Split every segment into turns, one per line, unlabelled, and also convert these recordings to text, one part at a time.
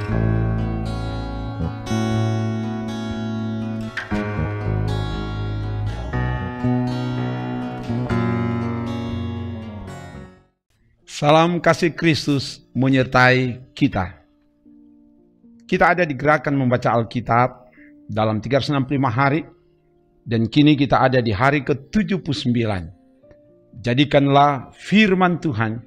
Salam kasih Kristus menyertai kita. Kita ada di gerakan membaca Alkitab dalam 365 hari, dan kini kita ada di hari ke-79. Jadikanlah firman Tuhan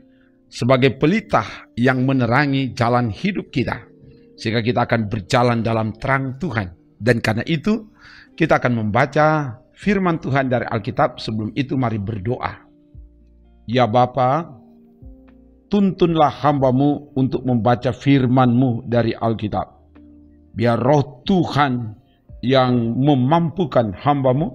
sebagai pelita yang menerangi jalan hidup kita, sehingga kita akan berjalan dalam terang Tuhan. Dan karena itu, kita akan membaca firman Tuhan dari Alkitab. Sebelum itu mari berdoa. Ya Bapa, tuntunlah hamba-Mu untuk membaca firman-Mu dari Alkitab. Biar roh Tuhan yang memampukan hamba-Mu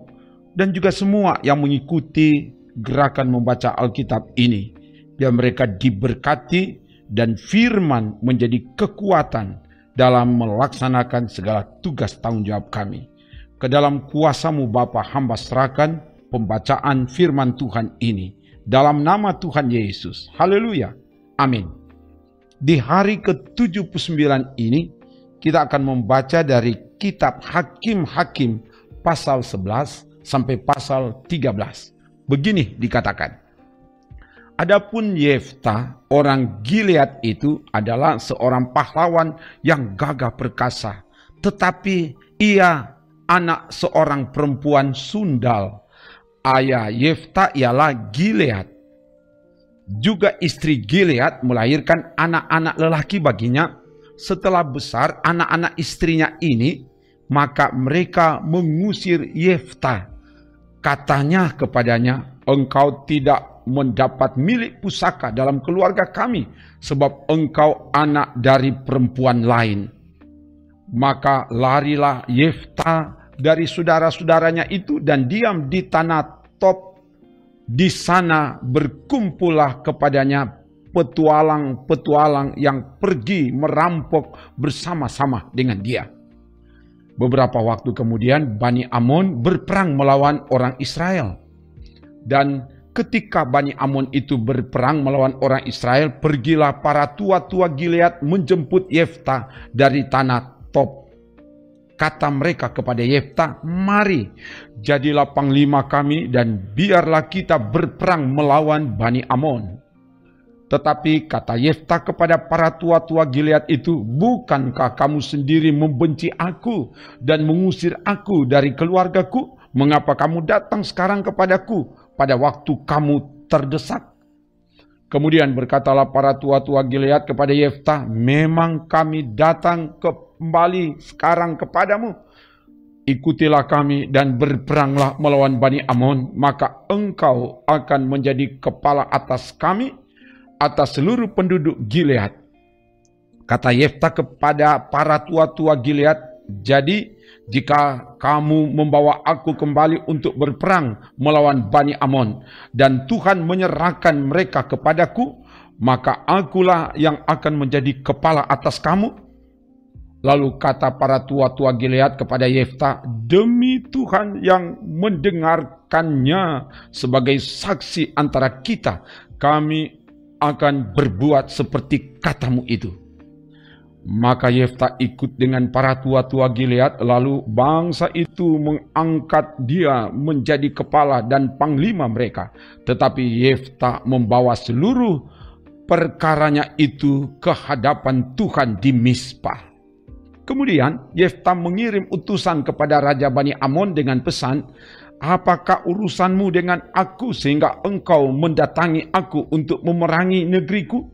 dan juga semua yang mengikuti gerakan membaca Alkitab ini, biar mereka diberkati dan firman menjadi kekuatan dalam melaksanakan segala tugas tanggung jawab kami. Ke dalam kuasa-Mu Bapa, hamba serahkan pembacaan firman Tuhan ini. Dalam nama Tuhan Yesus. Haleluya. Amin. Di hari ke-79 ini, kita akan membaca dari kitab Hakim-Hakim pasal 11 sampai pasal 13. Begini dikatakan. Adapun Yefta, orang Gilead itu adalah seorang pahlawan yang gagah perkasa. Tetapi ia anak seorang perempuan sundal. Ayah Yefta ialah Gilead. Juga istri Gilead melahirkan anak-anak lelaki baginya. Setelah besar anak-anak istrinya ini, maka mereka mengusir Yefta. Katanya kepadanya, engkau tidak mendapat milik pusaka dalam keluarga kami, sebab engkau anak dari perempuan lain. Maka larilah Yefta dari saudara-saudaranya itu dan diam di tanah Top. Di sana berkumpullah kepadanya petualang-petualang yang pergi merampok bersama-sama dengan dia. Beberapa waktu kemudian Bani Amon berperang melawan orang Israel. Dan ketika Bani Amon itu berperang melawan orang Israel, pergilah para tua-tua Gilead menjemput Yefta dari tanah Top. Kata mereka kepada Yefta, mari jadilah panglima kami dan biarlah kita berperang melawan Bani Amon. Tetapi kata Yefta kepada para tua-tua Gilead itu, bukankah kamu sendiri membenci aku dan mengusir aku dari keluargaku? Mengapa kamu datang sekarang kepadaku pada waktu kamu terdesak? Kemudian berkatalah para tua-tua Gilead kepada Yefta, memang kami datang kembali sekarang kepadamu. Ikutilah kami dan berperanglah melawan Bani Amon, maka engkau akan menjadi kepala atas kami, atas seluruh penduduk Gilead. Kata Yefta kepada para tua-tua Gilead, jadi jika kamu membawa aku kembali untuk berperang melawan Bani Amon, dan Tuhan menyerahkan mereka kepadaku, maka akulah yang akan menjadi kepala atas kamu. Lalu kata para tua-tua Gilead kepada Yefta, demi Tuhan yang mendengarkannya sebagai saksi antara kita, kami akan berbuat seperti katamu itu. Maka Yefta ikut dengan para tua-tua Gilead, lalu bangsa itu mengangkat dia menjadi kepala dan panglima mereka. Tetapi Yefta membawa seluruh perkaranya itu ke hadapan Tuhan di Mizpah. Kemudian Yefta mengirim utusan kepada Raja Bani Amon dengan pesan, apakah urusanmu dengan aku sehingga engkau mendatangi aku untuk memerangi negeriku?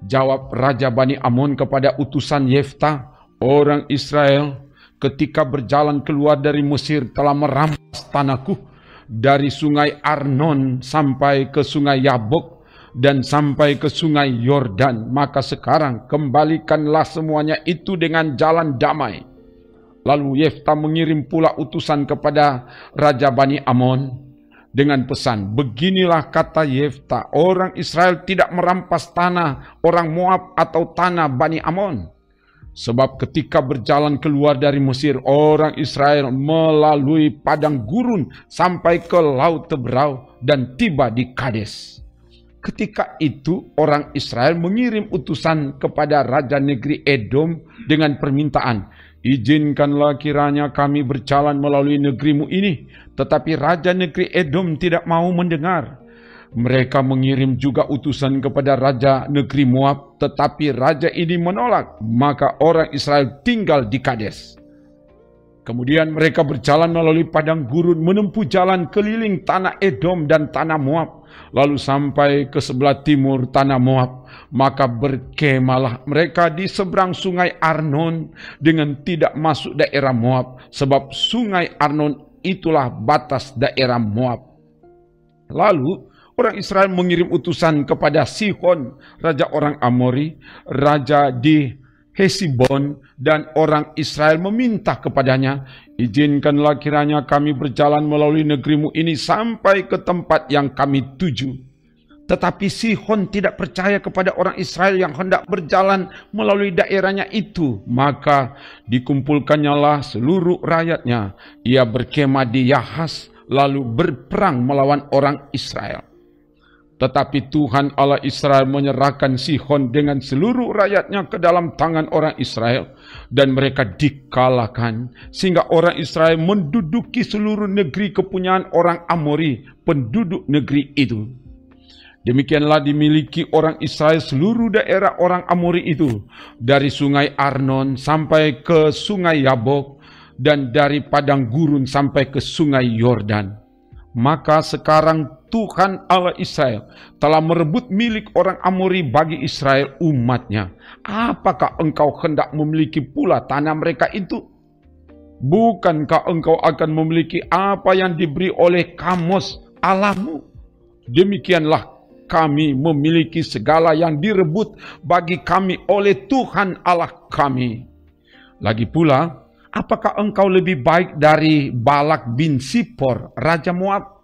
Jawab Raja Bani Amon kepada utusan Yefta, orang Israel ketika berjalan keluar dari Mesir telah merampas tanahku dari sungai Arnon sampai ke sungai Yabok dan sampai ke sungai Yordan. Maka sekarang kembalikanlah semuanya itu dengan jalan damai. Lalu Yefta mengirim pula utusan kepada Raja Bani Amon dengan pesan, beginilah kata Yefta, orang Israel tidak merampas tanah orang Moab atau tanah Bani Amon. Sebab ketika berjalan keluar dari Mesir, orang Israel melalui padang gurun sampai ke Laut Teberau dan tiba di Kades. Ketika itu orang Israel mengirim utusan kepada raja negeri Edom dengan permintaan, "Izinkanlah kiranya kami berjalan melalui negerimu ini." Tetapi raja negeri Edom tidak mau mendengar. Mereka mengirim juga utusan kepada raja negeri Moab, tetapi raja ini menolak. Maka orang Israel tinggal di Kades. Kemudian mereka berjalan melalui padang gurun, menempuh jalan keliling tanah Edom dan tanah Moab, lalu sampai ke sebelah timur tanah Moab. Maka berkemalah mereka di seberang sungai Arnon dengan tidak masuk daerah Moab, sebab sungai Arnon itulah batas daerah Moab. Lalu orang Israel mengirim utusan kepada Sihon, raja orang Amori, raja di Hesibon, dan orang Israel meminta kepadanya, "Izinkanlah kiranya kami berjalan melalui negerimu ini sampai ke tempat yang kami tuju." Tetapi Sihon tidak percaya kepada orang Israel yang hendak berjalan melalui daerahnya itu. Maka dikumpulkannyalah seluruh rakyatnya. Ia berkemah di Yahas, lalu berperang melawan orang Israel. Tetapi Tuhan Allah Israel menyerahkan Sihon dengan seluruh rakyatnya ke dalam tangan orang Israel, dan mereka dikalahkan, sehingga orang Israel menduduki seluruh negeri kepunyaan orang Amori, penduduk negeri itu. Demikianlah dimiliki orang Israel seluruh daerah orang Amori itu, dari sungai Arnon sampai ke sungai Yabok, dan dari padang gurun sampai ke sungai Yordan. Maka sekarang Tuhan Allah Israel telah merebut milik orang Amori bagi Israel umatnya. Apakah engkau hendak memiliki pula tanah mereka itu? Bukankah engkau akan memiliki apa yang diberi oleh Kamos Allahmu? Demikianlah kami memiliki segala yang direbut bagi kami oleh Tuhan Allah kami. Lagi pula, apakah engkau lebih baik dari Balak bin Sipor, Raja Moab?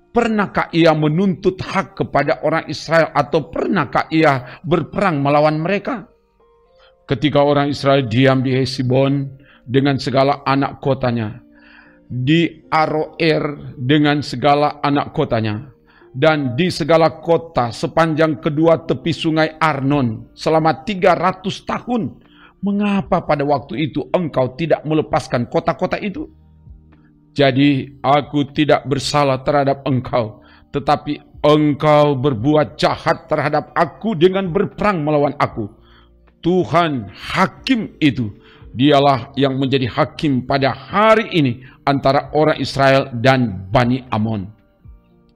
Pernahkah ia menuntut hak kepada orang Israel, atau pernahkah ia berperang melawan mereka? Ketika orang Israel diam di Hesibon dengan segala anak kotanya, di Aroer dengan segala anak kotanya, dan di segala kota sepanjang kedua tepi sungai Arnon selama 300 tahun, mengapa pada waktu itu engkau tidak melepaskan kota-kota itu? Jadi aku tidak bersalah terhadap engkau, tetapi engkau berbuat jahat terhadap aku dengan berperang melawan aku. Tuhan hakim itu, dialah yang menjadi hakim pada hari ini antara orang Israel dan Bani Amon.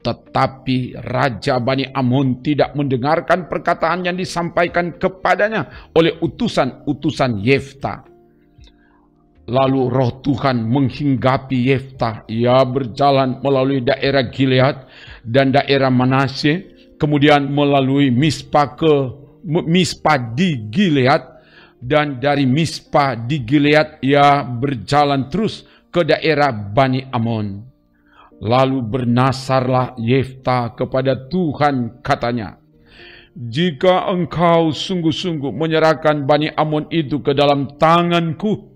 Tetapi Raja Bani Amon tidak mendengarkan perkataan yang disampaikan kepadanya oleh utusan-utusan Yefta. Lalu roh Tuhan menghinggapi Yefta. Ia berjalan melalui daerah Gilead dan daerah Manasye, kemudian melalui Mispa di Gilead, dan dari Mispa di Gilead ia berjalan terus ke daerah Bani Amon. Lalu bernasarlah Yefta kepada Tuhan, katanya, "Jika engkau sungguh-sungguh menyerahkan Bani Amon itu ke dalam tanganku,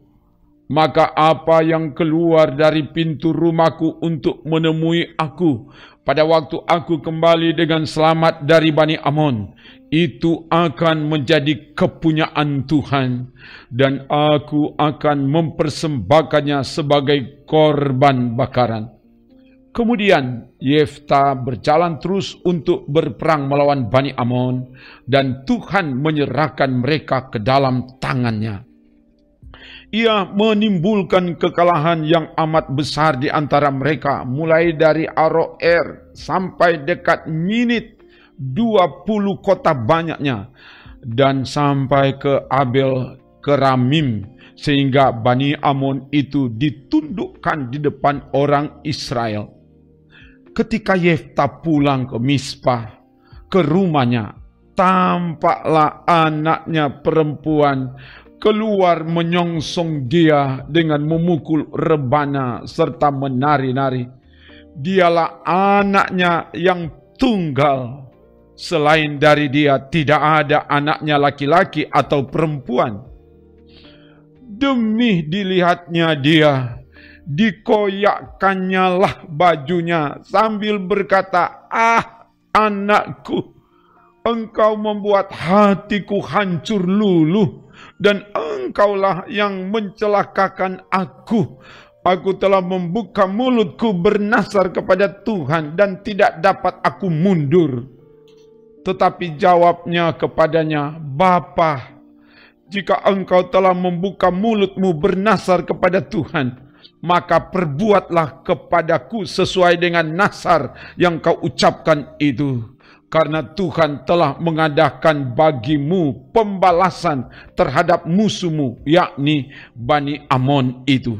maka apa yang keluar dari pintu rumahku untuk menemui aku pada waktu aku kembali dengan selamat dari Bani Amon, itu akan menjadi kepunyaan Tuhan, dan aku akan mempersembahkannya sebagai korban bakaran." Kemudian Yefta berjalan terus untuk berperang melawan Bani Amon, dan Tuhan menyerahkan mereka ke dalam tangannya. Ia menimbulkan kekalahan yang amat besar di antara mereka, mulai dari Aroer sampai dekat Minit, 20 kota banyaknya, dan sampai ke Abel Keramim, sehingga Bani Amon itu ditundukkan di depan orang Israel. Ketika Yefta pulang ke Mispa, ke rumahnya, tampaklah anaknya perempuan keluar menyongsong dia dengan memukul rebana serta menari-nari. Dialah anaknya yang tunggal. Selain dari dia tidak ada anaknya laki-laki atau perempuan. Demi dilihatnya dia, dikoyakkannya lah bajunya sambil berkata, "Ah, anakku. Engkau membuat hatiku hancur luluh, dan Engkaulah yang mencelakakan aku. Aku telah membuka mulutku bernasar kepada Tuhan, dan tidak dapat aku mundur. Tetapi jawabnya kepadanya, Bapa, jika engkau telah membuka mulutmu bernasar kepada Tuhan, maka perbuatlah kepadaku sesuai dengan nasar yang kau ucapkan itu. Karena Tuhan telah mengadakan bagimu pembalasan terhadap musuhmu, yakni Bani Amon itu.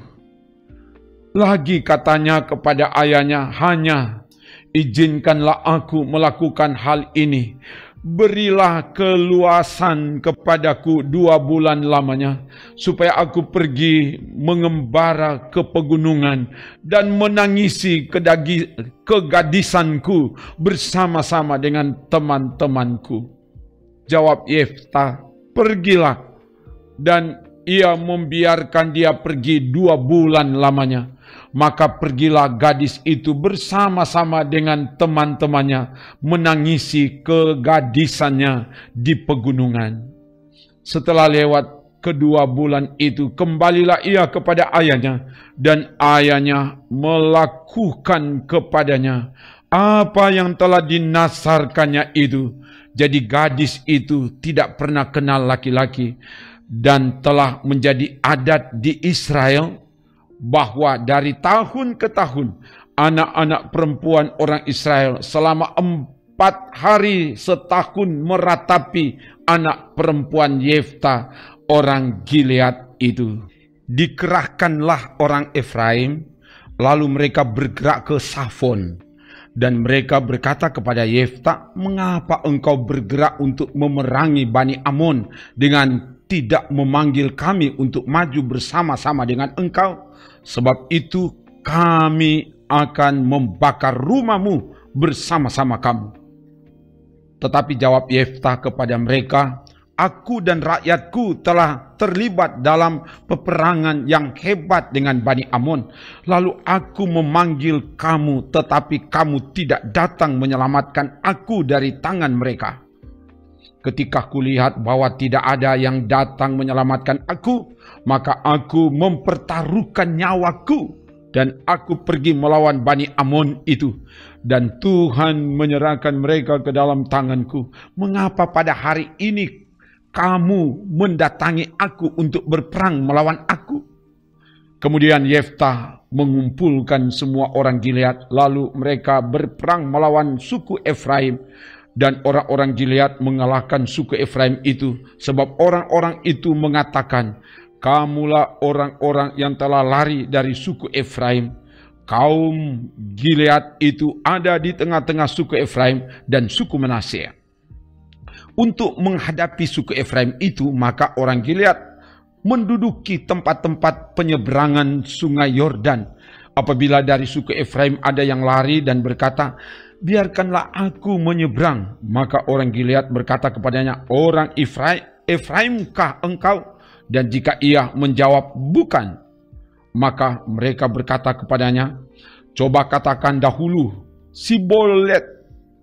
Lagi katanya kepada ayahnya, hanya izinkanlah aku melakukan hal ini. Berilah keluasan kepadaku 2 bulan lamanya, supaya aku pergi mengembara ke pegunungan dan menangisi kegadisanku bersama-sama dengan teman-temanku. Jawab Yeftah, pergilah. Dan ia membiarkan dia pergi 2 bulan lamanya. Maka pergilah gadis itu bersama-sama dengan teman-temannya menangisi kegadisannya di pegunungan. Setelah lewat kedua bulan itu, kembalilah ia kepada ayahnya, dan ayahnya melakukan kepadanya apa yang telah dinasarkannya itu. Jadi gadis itu tidak pernah kenal laki-laki, dan telah menjadi adat di Israel bahwa dari tahun ke tahun anak-anak perempuan orang Israel selama 4 hari setahun meratapi anak perempuan Yeftah orang Gilead itu. Dikerahkanlah orang Efraim, lalu mereka bergerak ke Safon, dan mereka berkata kepada Yeftah, mengapa engkau bergerak untuk memerangi Bani Amon dengan tidak memanggil kami untuk maju bersama-sama dengan engkau? Sebab itu kami akan membakar rumahmu bersama-sama kamu. Tetapi jawab Yeftah kepada mereka, aku dan rakyatku telah terlibat dalam peperangan yang hebat dengan Bani Amon. Lalu aku memanggil kamu, tetapi kamu tidak datang menyelamatkan aku dari tangan mereka. Ketika kulihat bahwa tidak ada yang datang menyelamatkan aku, maka aku mempertaruhkan nyawaku, dan aku pergi melawan Bani Amon itu. Dan Tuhan menyerahkan mereka ke dalam tanganku. Mengapa pada hari ini kamu mendatangi aku untuk berperang melawan aku? Kemudian Yeftah mengumpulkan semua orang Gilead, lalu mereka berperang melawan suku Efraim. Dan orang-orang Gilead mengalahkan suku Efraim itu, sebab orang-orang itu mengatakan, kamulah orang-orang yang telah lari dari suku Efraim. Kaum Gilead itu ada di tengah-tengah suku Efraim dan suku Manasye. Untuk menghadapi suku Efraim itu, maka orang Gilead menduduki tempat-tempat penyeberangan sungai Yordan. Apabila dari suku Efraim ada yang lari dan berkata, biarkanlah aku menyeberang, maka orang Gilead berkata kepadanya, orang Efraimkah engkau? Dan jika ia menjawab bukan, maka mereka berkata kepadanya, coba katakan dahulu Sibolet.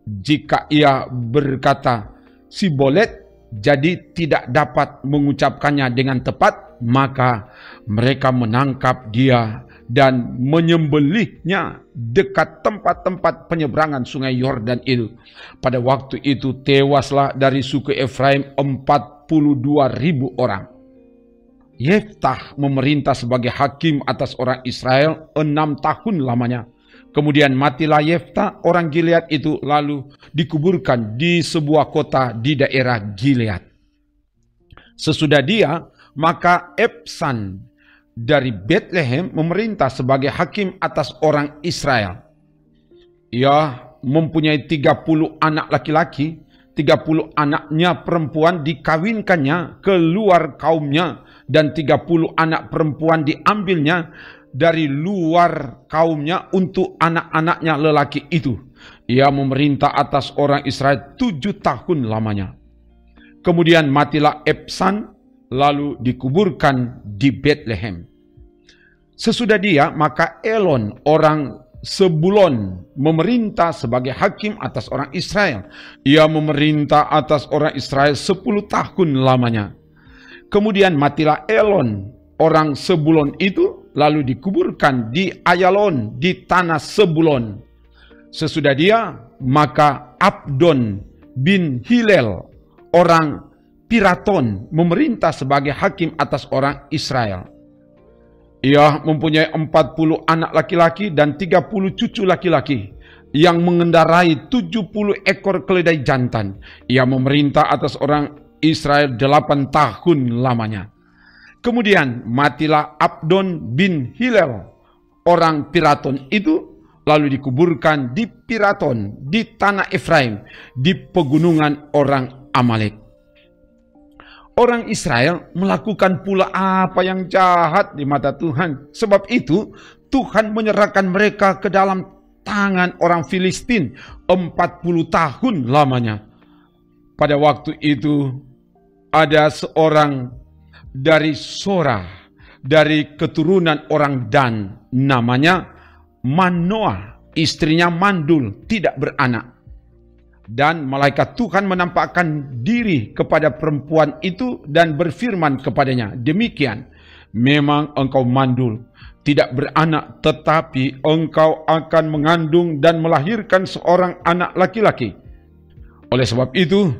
Jika ia berkata Sibolet, jadi tidak dapat mengucapkannya dengan tepat, maka mereka menangkap dia dan menyembelihnya dekat tempat-tempat penyeberangan sungai Yordan itu. Pada waktu itu tewaslah dari suku Efraim 42.000 orang. Yeftah memerintah sebagai hakim atas orang Israel 6 tahun lamanya. Kemudian matilah Yeftah orang Gilead itu, lalu dikuburkan di sebuah kota di daerah Gilead. Sesudah dia, maka Ebsan dari Bethlehem memerintah sebagai hakim atas orang Israel. Ia mempunyai 30 anak laki-laki, 30 anaknya perempuan dikawinkannya ke luar kaumnya, dan 30 anak perempuan diambilnya dari luar kaumnya untuk anak-anaknya lelaki itu. Ia memerintah atas orang Israel 7 tahun lamanya. Kemudian matilah Ebsan, lalu dikuburkan di Bethlehem. Sesudah dia, maka Elon orang Sebulon memerintah sebagai hakim atas orang Israel. Ia memerintah atas orang Israel 10 tahun lamanya. Kemudian matilah Elon, orang Sebulon itu, lalu dikuburkan di Ayalon, di tanah Sebulon. Sesudah dia, maka Abdon bin Hilel, orang Piraton, memerintah sebagai hakim atas orang Israel. Ia mempunyai 40 anak laki-laki dan 30 cucu laki-laki yang mengendarai 70 ekor keledai jantan. Ia memerintah atas orang Israel 8 tahun lamanya. Kemudian matilah Abdon bin Hilel, orang Piraton itu, lalu dikuburkan di Piraton, di tanah Efraim, di pegunungan orang Amalek. Orang Israel melakukan pula apa yang jahat di mata Tuhan. Sebab itu Tuhan menyerahkan mereka ke dalam tangan orang Filistin 40 tahun lamanya. Pada waktu itu ada seorang dari Sora, dari keturunan orang Dan, namanya Manoah, istrinya mandul, tidak beranak. Dan malaikat Tuhan menampakkan diri kepada perempuan itu dan berfirman kepadanya, demikian, memang engkau mandul, tidak beranak, tetapi engkau akan mengandung dan melahirkan seorang anak laki-laki. Oleh sebab itu,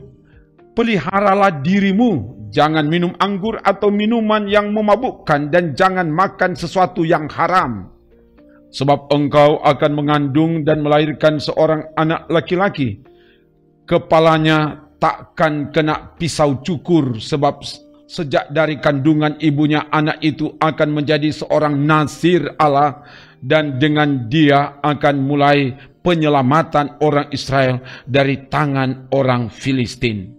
peliharalah dirimu, jangan minum anggur atau minuman yang memabukkan, dan jangan makan sesuatu yang haram. Sebab engkau akan mengandung dan melahirkan seorang anak laki-laki. Kepalanya takkan kena pisau cukur, sebab sejak dari kandungan ibunya anak itu akan menjadi seorang nazir Allah, dan dengan dia akan mulai penyelamatan orang Israel dari tangan orang Filistin.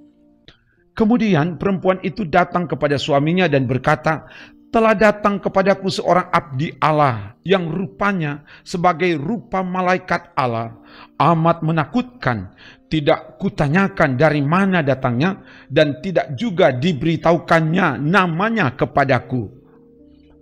Kemudian perempuan itu datang kepada suaminya dan berkata, telah datang kepadaku seorang abdi Allah yang rupanya sebagai rupa malaikat Allah, amat menakutkan. Tidak kutanyakan dari mana datangnya, dan tidak juga diberitahukannya namanya kepadaku.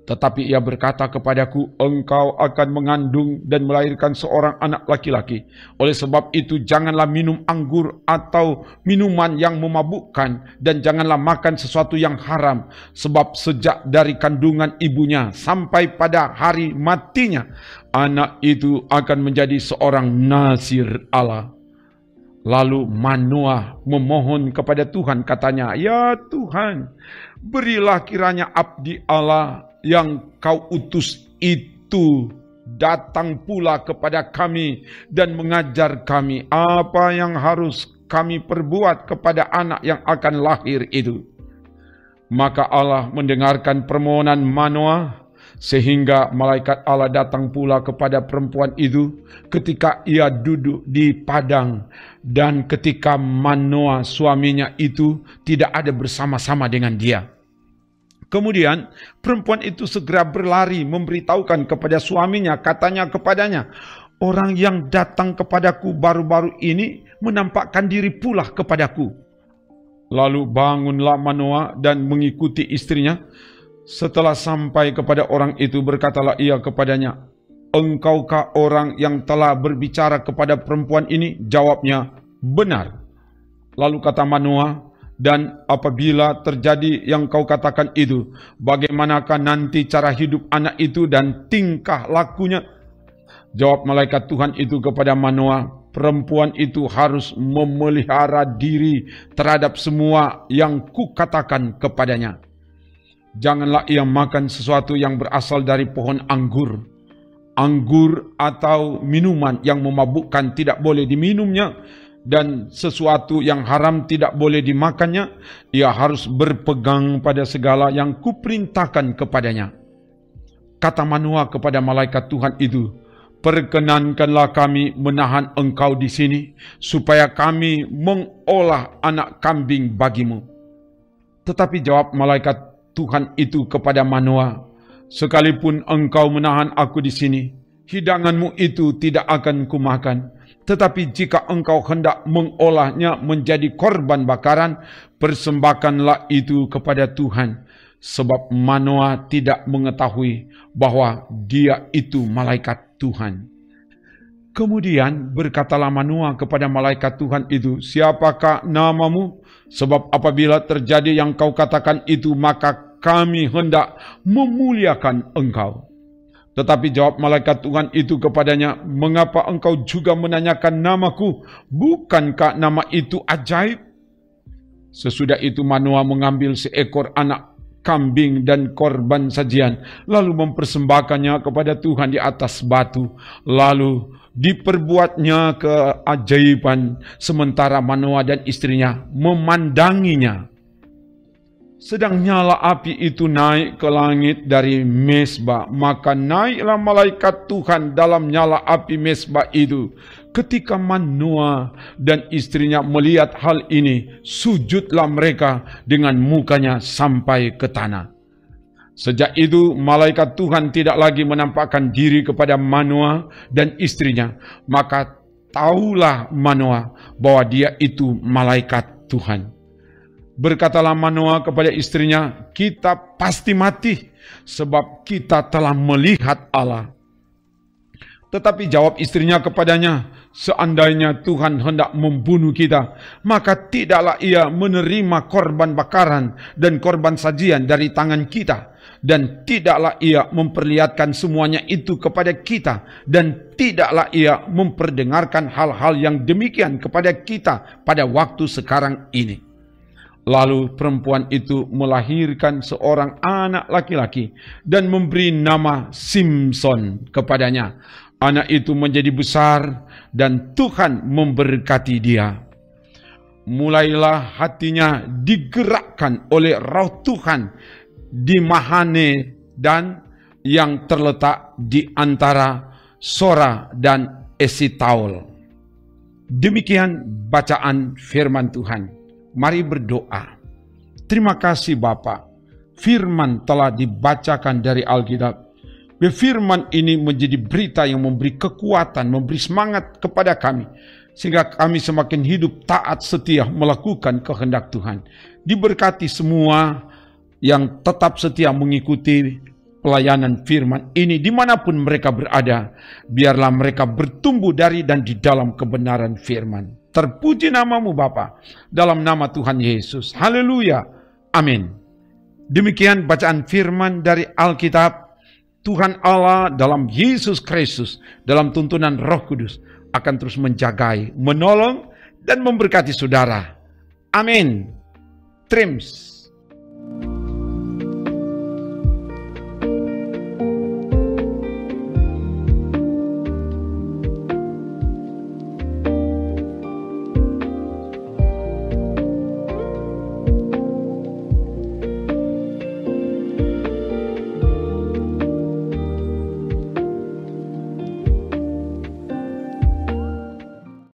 Tetapi ia berkata kepadaku, engkau akan mengandung dan melahirkan seorang anak laki-laki. Oleh sebab itu janganlah minum anggur atau minuman yang memabukkan, dan janganlah makan sesuatu yang haram. Sebab sejak dari kandungan ibunya sampai pada hari matinya, anak itu akan menjadi seorang nazir Allah. Lalu Manoah memohon kepada Tuhan, katanya, ya Tuhan, berilah kiranya abdi Allah yang kau utus itu datang pula kepada kami dan mengajar kami apa yang harus kami perbuat kepada anak yang akan lahir itu. Maka Allah mendengarkan permohonan Manoah, sehingga malaikat Allah datang pula kepada perempuan itu ketika ia duduk di padang, dan ketika Manoah suaminya itu tidak ada bersama-sama dengan dia. Kemudian perempuan itu segera berlari memberitahukan kepada suaminya, katanya kepadanya, orang yang datang kepadaku baru-baru ini menampakkan diri pula kepadaku. Lalu bangunlah Manoah dan mengikuti istrinya. Setelah sampai kepada orang itu, berkatalah ia kepadanya, engkaukah orang yang telah berbicara kepada perempuan ini? Jawabnya, benar. Lalu kata Manoah, dan apabila terjadi yang kau katakan itu, bagaimanakah nanti cara hidup anak itu dan tingkah lakunya? Jawab malaikat Tuhan itu kepada Manoah, perempuan itu harus memelihara diri terhadap semua yang kukatakan kepadanya. Janganlah ia makan sesuatu yang berasal dari pohon anggur. Anggur atau minuman yang memabukkan tidak boleh diminumnya, dan sesuatu yang haram tidak boleh dimakannya. Ia harus berpegang pada segala yang kuperintahkan kepadanya. Kata Manoah kepada malaikat Tuhan itu, perkenankanlah kami menahan engkau di sini, supaya kami mengolah anak kambing bagimu. Tetapi jawab malaikat Tuhan itu kepada Manoah, sekalipun engkau menahan aku di sini, hidanganmu itu tidak akan kumakan. Tetapi jika engkau hendak mengolahnya menjadi korban bakaran, persembahkanlah itu kepada Tuhan. Sebab Manoah tidak mengetahui bahwa dia itu malaikat Tuhan. Kemudian berkatalah Manoah kepada malaikat Tuhan itu, "Siapakah namamu? Sebab apabila terjadi yang kau katakan itu, maka kami hendak memuliakan engkau." Tetapi jawab malaikat Tuhan itu kepadanya, "Mengapa engkau juga menanyakan namaku? Bukankah nama itu ajaib?" Sesudah itu Manoah mengambil seekor anak kambing dan korban sajian, lalu mempersembahkannya kepada Tuhan di atas batu. Lalu diperbuatnya keajaiban sementara Manoah dan istrinya memandanginya. Sedang nyala api itu naik ke langit dari mezbah, maka naiklah malaikat Tuhan dalam nyala api mezbah itu. Ketika Manoah dan istrinya melihat hal ini, sujudlah mereka dengan mukanya sampai ke tanah. Sejak itu malaikat Tuhan tidak lagi menampakkan diri kepada Manoah dan istrinya. Maka taulah Manoah bahwa dia itu malaikat Tuhan. Berkatalah Manoah kepada istrinya, "Kita pasti mati, sebab kita telah melihat Allah." Tetapi jawab istrinya kepadanya, "Seandainya Tuhan hendak membunuh kita, maka tidaklah ia menerima korban bakaran dan korban sajian dari tangan kita. Dan tidaklah ia memperlihatkan semuanya itu kepada kita. Dan tidaklah ia memperdengarkan hal-hal yang demikian kepada kita pada waktu sekarang ini." Lalu perempuan itu melahirkan seorang anak laki-laki dan memberi nama Simson kepadanya. Anak itu menjadi besar dan Tuhan memberkati dia. Mulailah hatinya digerakkan oleh Roh Tuhan di Mahane dan yang terletak di antara Sora dan Esitaol. Demikian bacaan firman Tuhan. Mari berdoa. Terima kasih Bapa. Firman telah dibacakan dari Alkitab. Firman ini menjadi berita yang memberi kekuatan, memberi semangat kepada kami. Sehingga kami semakin hidup taat setia melakukan kehendak Tuhan. Diberkati semua yang tetap setia mengikuti pelayanan firman ini dimanapun mereka berada. Biarlah mereka bertumbuh dari dan di dalam kebenaran firman. Terpuji namamu Bapa, dalam nama Tuhan Yesus. Haleluya. Amin. Demikian bacaan firman dari Alkitab. Tuhan Allah dalam Yesus Kristus, dalam tuntunan Roh Kudus, akan terus menjagai, menolong, dan memberkati saudara. Amin. Trims.